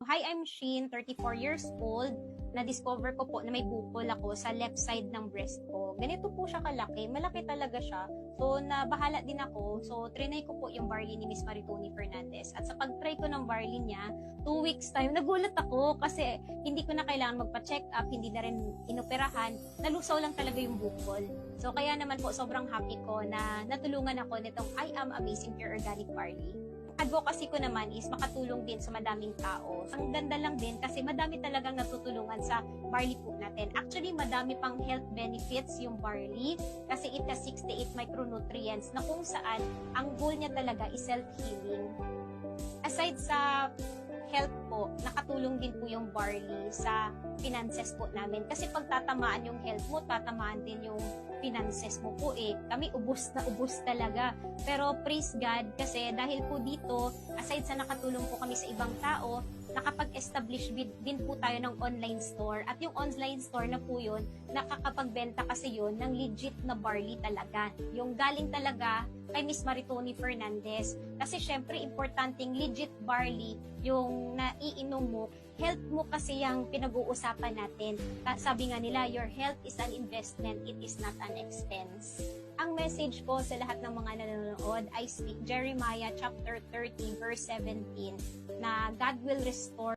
Hi, I'm Sheen, 34 years old. Na-discover ko po na may bukol ako sa left side ng breast ko. Ganito po siya kalaki. Malaki talaga siya. So, nabahala din ako. So, trinay ko po yung barley ni Miss Maritoni Fernandez. At sa pag-try ko ng barley niya, 2 weeks time, nagulat ako kasi hindi ko na kailangan magpa-check up, hindi na rin inoperahan. Nalusaw lang talaga yung bukol. So, kaya naman po, sobrang happy ko na natulungan ako nitong I Am Amazing Pure Organic Barley. Advocacy ko naman is makatulong din sa madaming tao. Ang ganda lang din kasi madami talagang natutulungan sa barley po natin. Actually, madami pang health benefits yung barley kasi it has 68 micronutrients na kung saan ang goal niya talaga is self-healing. Aside sa health po, nakatulong din po yung barley sa finances po namin. Kasi pag tatamaan yung health mo, tatamaan din yung finances mo po eh. Kami ubos na ubos talaga. Pero praise God kasi dahil po dito, aside sa nakatulong po kami sa ibang tao, nakapag-establish din po tayo ng online store. At yung online store na po yun, nakakapagbenta kasi yun ng legit na barley talaga. Yung galing talaga kay Miss Maritoni Fernandez. Kasi syempre, importanteng legit barley yung naiinom mo. Health mo kasi yung pinag-uusapan natin. Sabi nga nila, your health is an investment, it is not an expense. Ang message ko sa lahat ng mga nanonood, I speak Jeremiah chapter 30 verse 17 na God will restore